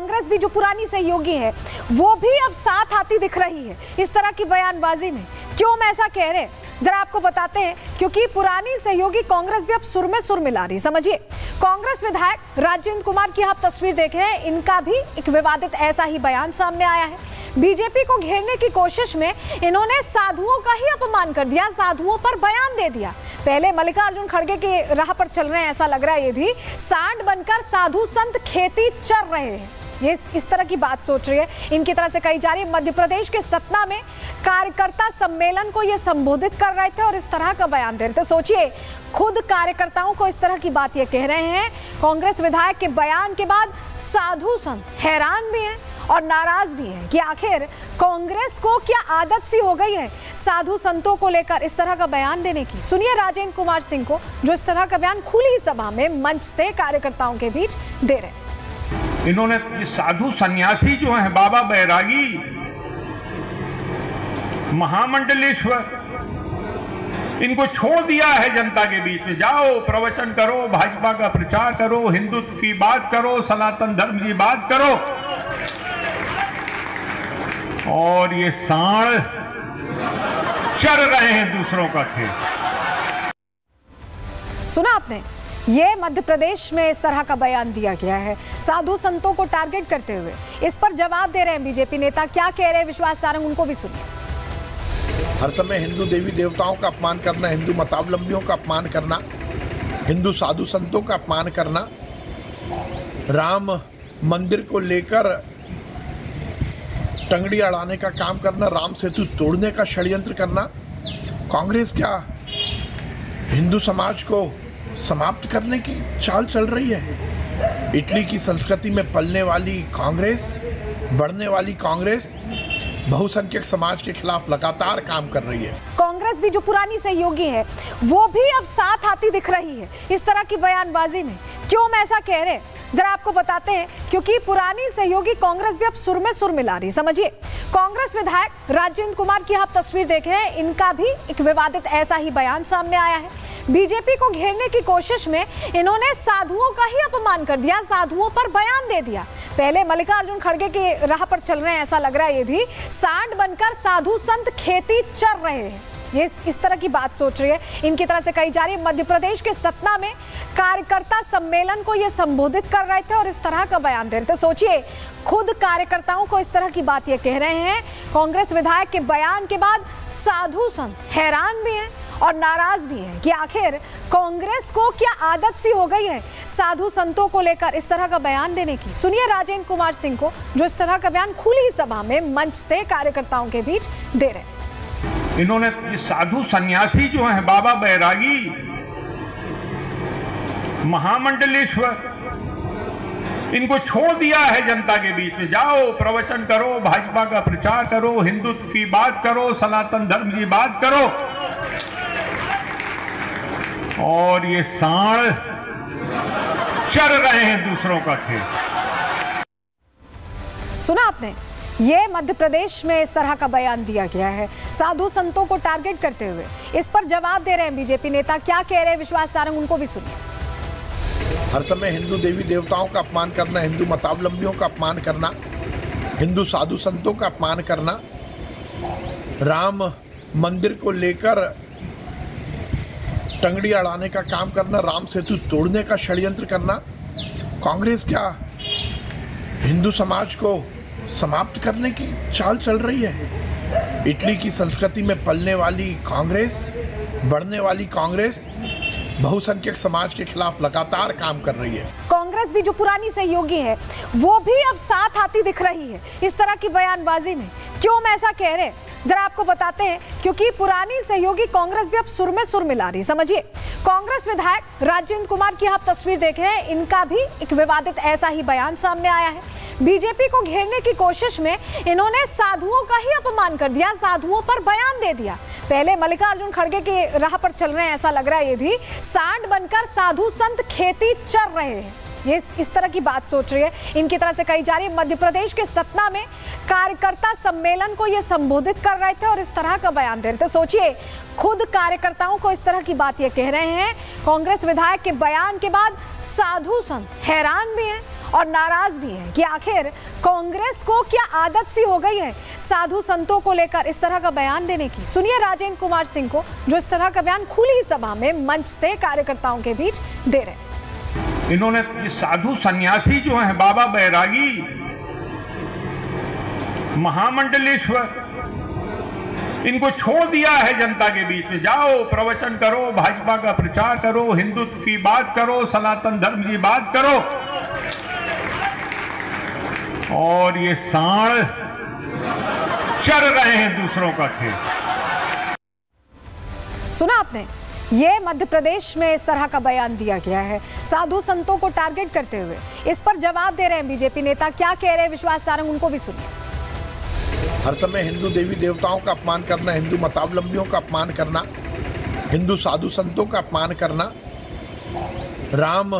कांग्रेस भी जो पुरानी सहयोगी है वो भी अब साथ आती दिख रही है इस तरह की बयानबाजी में। क्यों मैं ऐसा कह रहे हैं जरा आपको बताते हैं, क्योंकि पुरानी सहयोगी कांग्रेस भी अब सुर में सुर मिला रही। समझिए, कांग्रेस विधायक राजेंद्र कुमार की आप तस्वीर देख रहे हैं, इनका भी एक विवादित ऐसा ही बयान सामने आया है। बीजेपी को घेरने की कोशिश में इन्होंने साधुओं का ही अपमान कर दिया, साधुओं पर बयान दे दिया। पहले मल्लिकार्जुन खड़गे की राह पर चल रहे हैं, ऐसा लग रहा है ये भी सांड बनकर साधु संत खेती चर रहे हैं, ये इस तरह की बात सोच रही है। इनकी तरफ से कही जा रही है। मध्य प्रदेश के सतना में कार्यकर्ता सम्मेलन को ये संबोधित कर रहे थे और इस तरह का बयान दे रहे थे। सोचिए, खुद कार्यकर्ताओं को इस तरह की बात ये कह रहे हैं। कांग्रेस विधायक के बयान के बाद साधु संत हैरान भी हैं और नाराज भी हैं कि आखिर कांग्रेस को क्या आदत सी हो गई है साधु संतों को लेकर इस तरह का बयान देने की। सुनिए राजेंद्र कुमार सिंह को, जो इस तरह का बयान खुली सभा में मंच से कार्यकर्ताओं के बीच दे रहे हैं। इन्होंने साधु सन्यासी जो हैं, बाबा बैरागी, महामंडलेश्वर, इनको छोड़ दिया है जनता के बीच में। जाओ प्रवचन करो, भाजपा का प्रचार करो, हिंदुत्व की बात करो, सनातन धर्म की बात करो, और ये सांड चर रहे हैं दूसरों का खेल। सुना आपने, ये मध्य प्रदेश में इस तरह का बयान दिया गया है साधु संतों को टारगेट करते हुए। इस पर जवाब दे रहे हैं बीजेपी नेता, क्या कह रहे हैं विश्वास सारंग, उनको भी सुनिए। हर समय हिंदू देवी देवताओं का अपमान करना, हिंदू मतावलंबियों का अपमान करना, हिंदू साधु संतों का अपमान करना, राम मंदिर को लेकर टंगड़ी अड़ाने का काम करना, राम सेतु तोड़ने का षड्यंत्र करना। कांग्रेस क्या हिंदू समाज को समाप्त करने की चाल चल रही है? इटली की संस्कृति में पलने वाली कांग्रेस, बढ़ने वाली कांग्रेस बहुसंख्यक समाज के खिलाफ लगातार काम कर रही है। कांग्रेस भी जो पुरानी सहयोगी है वो भी अब साथ आती दिख रही है इस तरह की बयानबाजी में। क्यों मैं ऐसा कह रहे हैं जरा आपको बताते हैं, क्योंकि पुरानी सहयोगी कांग्रेस भी अब सुर में सुर मिला रही। समझिए, कांग्रेस विधायक राजेंद्र कुमार की आप तस्वीर देख रहे हैं, इनका भी एक विवादित ऐसा ही बयान सामने आया है। बीजेपी को घेरने की कोशिश में इन्होंने साधुओं का ही अपमान कर दिया, साधुओं पर बयान दे दिया। पहले मल्लिकार्जुन खड़गे की राह पर चल रहे हैं, ऐसा लग रहा है ये भी सांड बनकर साधु संत खेती चर रहे हैं, ये इस तरह की बात सोच रही है। इनकी तरफ से कही जा रही है। मध्य प्रदेश के सतना में कार्यकर्ता सम्मेलन को ये संबोधित कर रहे थे और इस तरह का बयान दे रहे थे। सोचिए, खुद कार्यकर्ताओं को इस तरह की बात ये कह रहे हैं। कांग्रेस विधायक के बयान के बाद साधु संत हैरान भी हैं और नाराज भी हैं कि आखिर कांग्रेस को क्या आदत सी हो गई है साधु संतों को लेकर इस तरह का बयान देने की। सुनिए राजेंद्र कुमार सिंह को, जो इस तरह का बयान खुली सभा में मंच से कार्यकर्ताओं के बीच दे रहे हैं। इन्होंने साधु सन्यासी जो हैं, बाबा बैरागी, महामंडलेश्वर, इनको छोड़ दिया है जनता के बीच में। जाओ प्रवचन करो, भाजपा का प्रचार करो, हिंदुत्व की बात करो, सनातन धर्म की बात करो, और ये सांड चर रहे हैं दूसरों का खेल। सुना आपने, ये मध्य प्रदेश में इस तरह का बयान दिया गया है साधु संतों को टारगेट करते हुए। इस पर जवाब दे रहे हैं बीजेपी नेता, क्या कह रहे हैं विश्वास सारंग, उनको भी सुनिए। हर समय हिंदू देवी देवताओं का अपमान करना, हिंदू मतावलंबियों का अपमान करना, हिंदू साधु संतों का अपमान करना, राम मंदिर को लेकर टंगड़ी अड़ाने का काम करना, राम सेतु तोड़ने का षड्यंत्र करना। कांग्रेस क्या हिंदू समाज को समाप्त करने की चाल चल रही है? इटली की संस्कृति में पलने वाली कांग्रेस, बढ़ने वाली कांग्रेस बहुसंख्यक समाज के खिलाफ लगातार काम कर रही है। कांग्रेस भी जो पुरानी सहयोगी है वो भी अब साथ आती दिख रही है इस तरह की बयानबाजी में। क्यों मैं ऐसा कह रहे हैं जरा आपको बताते हैं, क्योंकि पुरानी सहयोगी कांग्रेस भी अब सुर में सुर मिला रही। समझिए, कांग्रेस विधायक राजेंद्र कुमार की आप तस्वीर देख रहे हैं, इनका भी एक विवादित ऐसा ही बयान सामने आया है। बीजेपी को घेरने की कोशिश में इन्होंने साधुओं का ही अपमान कर दिया, साधुओं पर बयान दे दिया। पहले मल्लिकार्जुन खड़गे की राह पर चल रहे हैं, ऐसा लग रहा है ये भी सांड बनकर साधु संत खेती चर रहे हैं, ये इस तरह की बात सोच रही है। इनकी तरफ से कही जा रही है। मध्य प्रदेश के सतना में कार्यकर्ता सम्मेलन को ये संबोधित कर रहे थे और इस तरह का बयान दे रहे थे। सोचिए, खुद कार्यकर्ताओं को इस तरह की बात ये कह रहे हैं। कांग्रेस विधायक के बयान के बाद साधु संत हैरान भी हैं और नाराज भी हैं कि आखिर कांग्रेस को क्या आदत सी हो गई है साधु संतों को लेकर इस तरह का बयान देने की। सुनिए राजेंद्र कुमार सिंह को, जो इस तरह का बयान खुली सभा में मंच से कार्यकर्ताओं के बीच दे रहे हैं। इन्होंने साधु सन्यासी जो है बाबा बैरागी, महामंडलेश्वर, इनको छोड़ दिया है जनता के बीच में। जाओ प्रवचन करो, भाजपा का प्रचार करो, हिंदुत्व की बात करो, सनातन धर्म की बात करो। और ये सांड चर रहे हैं दूसरों का खेल। सुना आपने, ये मध्य प्रदेश में इस तरह का बयान दिया गया है साधु संतों को टारगेट करते हुए। इस पर जवाब दे रहे हैं बीजेपी नेता, क्या कह रहे हैं विश्वास सारंग, उनको भी सुनिए। हर समय हिंदू देवी देवताओं का अपमान करना, हिंदू मतावलंबियों का अपमान करना, हिंदू साधु संतों का अपमान करना, राम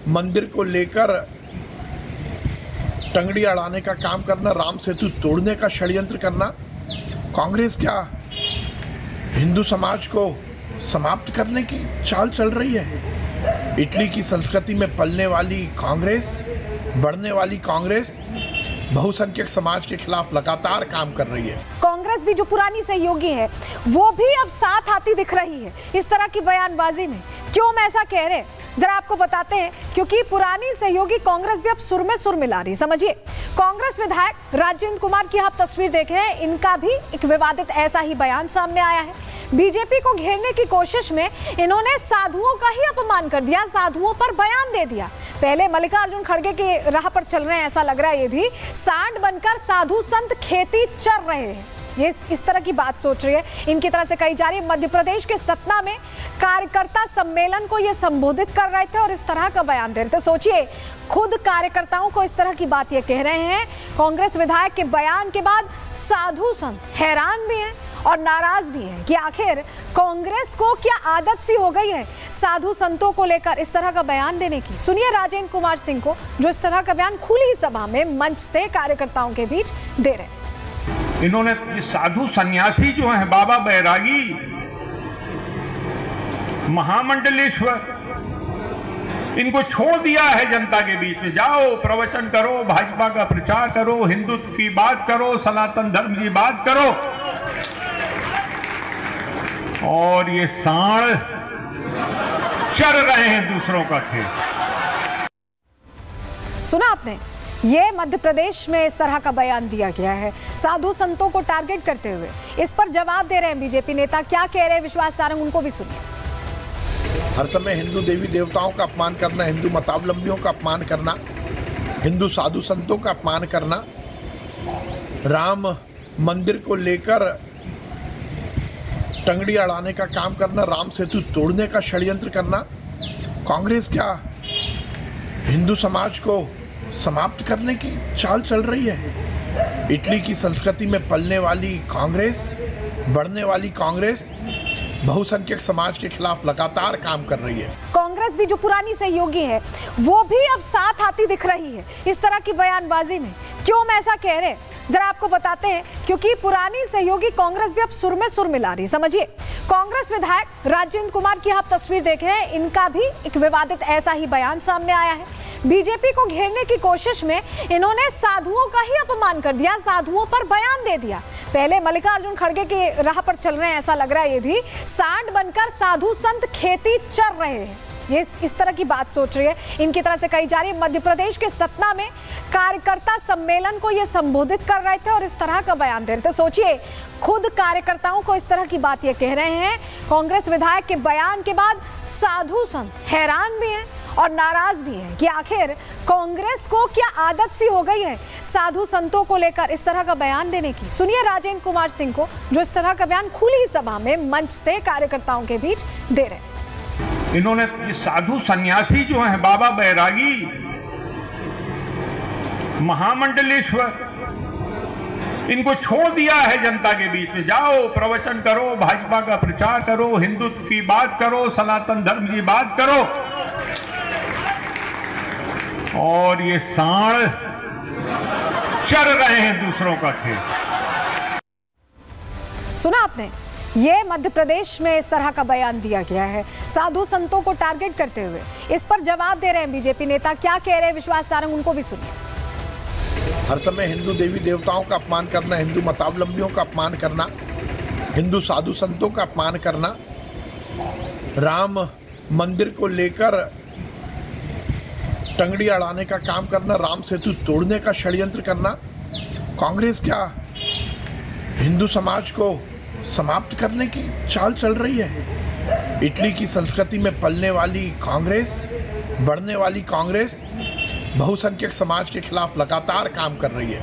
मंदिर को लेकर टंगड़ी अड़ाने का काम करना, राम सेतु तोड़ने का षड्यंत्र करना। कांग्रेस क्या हिंदू समाज को समाप्त करने की चाल चल रही है? इटली की संस्कृति में पलने वाली कांग्रेस, बढ़ने वाली कांग्रेस बहुसंख्यक समाज के खिलाफ लगातार काम कर रही है। कांग्रेस भी जो पुरानी सहयोगी है वो भी अब साथ आती दिख रही है इस तरह की बयानबाजी में। क्यों हम ऐसा कह रहे हैं जरा आपको बताते हैं, क्योंकि पुरानी सहयोगी कांग्रेस भी अब सुर में सुर मिला रही। समझिए, कांग्रेस विधायक राजेंद्र कुमार की आप तस्वीर देख रहे हैं, इनका भी एक विवादित ऐसा ही बयान सामने आया है। बीजेपी को घेरने की कोशिश में इन्होंने साधुओं का ही अपमान कर दिया, साधुओं पर बयान दे दिया। पहले मल्लिकार्जुन खड़गे की राह पर चल रहे हैं, ऐसा लग रहा है ये भी सांड बनकर साधु संत खेती चर रहे हैं, ये इस तरह की बात सोच रही है, इनकी तरफ से कही जा रही है। मध्य प्रदेश के सतना में कार्यकर्ता सम्मेलन को ये संबोधित कर रहे थे और इस तरह का बयान दे रहे थे। सोचिए, खुद कार्यकर्ताओं को इस तरह की बात ये कह रहे हैं। कांग्रेस विधायक के बयान के बाद साधु संत हैरान भी हैं और नाराज भी हैं कि आखिर कांग्रेस को क्या आदत सी हो गई है साधु संतों को लेकर इस तरह का बयान देने की। सुनिए राजेंद्र कुमार सिंह को, जो इस तरह का बयान खुली सभा में मंच से कार्यकर्ताओं के बीच दे रहे हैं। इन्होंने साधु सन्यासी जो है बाबा बैरागी, महामंडलेश्वर, इनको छोड़ दिया है जनता के बीच में। जाओ प्रवचन करो, भाजपा का प्रचार करो, हिंदुत्व की बात करो, सनातन धर्म की बात करो। और ये सांड चर रहे हैं दूसरों का खेल। सुना आपने, ये मध्य प्रदेश में इस तरह का बयान दिया गया है साधु संतों को टारगेट करते हुए। इस पर जवाब दे रहे हैं बीजेपी नेता, क्या कह रहे हैं विश्वास सारंग, उनको भी सुनिए। हर समय हिंदू देवी देवताओं का अपमान करना, हिंदू मतावलंबियों का अपमान करना, हिंदू साधु संतों का अपमान करना, राम मंदिर को लेकर टंगड़ी अड़ाने का काम करना, राम सेतु तोड़ने का षड्यंत्र करना। कांग्रेस क्या हिंदू समाज को समाप्त करने की चाल चल रही है? इटली की संस्कृति में पलने वाली कांग्रेस, बढ़ने वाली कांग्रेस बहुसंख्यक समाज के खिलाफ लगातार काम कर रही है। कांग्रेस भी जो पुरानी सहयोगी है वो भी अब साथ आती दिख रही है इस तरह की बयानबाजी में। क्यों हम ऐसा कह रहे हैं जरा आपको बताते हैं, क्योंकि पुरानी सहयोगी कांग्रेस भी अब सुर में सुर मिला रही। समझिए, कांग्रेस विधायक राजेंद्र कुमार की आप तस्वीर देख रहे हैं, इनका भी एक विवादित ऐसा ही बयान सामने आया है। बीजेपी को घेरने की कोशिश में इन्होंने साधुओं का ही अपमान कर दिया, साधुओं पर बयान दे दिया। पहले मल्लिकार्जुन खड़गे की राह पर चल रहे हैं, ऐसा लग रहा है ये भी सांड बनकर साधु संत खेती चर रहे हैं, ये इस तरह की बात सोच रही है, इनकी तरफ से कही जा रही है। मध्य प्रदेश के सतना में कार्यकर्ता सम्मेलन को ये संबोधित कर रहे थे और इस तरह का बयान दे रहे थे। सोचिए, खुद कार्यकर्ताओं को इस तरह की बात ये कह रहे हैं। कांग्रेस विधायक के बयान के बाद साधु संत हैरान भी हैं और नाराज भी हैं कि आखिर कांग्रेस को क्या आदत सी हो गई है साधु संतों को लेकर इस तरह का बयान देने की। सुनिए राजेंद्र कुमार सिंह को, जो इस तरह का बयान खुली सभा में मंच से कार्यकर्ताओं के बीच दे रहे हैं। इन्होंने साधु सन्यासी जो है बाबा बैरागी, महामंडलेश्वर, इनको छोड़ दिया है जनता के बीच में। जाओ प्रवचन करो, भाजपा का प्रचार करो, हिंदुत्व की बात करो, सनातन धर्म की बात करो। और ये सांड चर रहे हैं दूसरों का खेल। सुना आपने, ये मध्य प्रदेश में इस तरह का बयान दिया गया है साधु संतों को टारगेट करते हुए। इस पर जवाब दे रहे हैं बीजेपी नेता, क्या कह रहे हैं विश्वास सारंग, उनको भी सुनिए। हर समय हिंदू देवी देवताओं का अपमान करना, हिंदू मतावलंबियों का अपमान करना, हिंदू साधु संतों का अपमान करना, राम मंदिर को लेकर टंगड़ी अड़ाने का काम करना, राम सेतु तोड़ने का षड्यंत्र करना। कांग्रेस क्या हिंदू समाज को समाप्त करने की चाल चल रही है? इटली की संस्कृति में पलने वाली कांग्रेस, बढ़ने वाली कांग्रेस बहुसंख्यक समाज के खिलाफ लगातार काम कर रही है।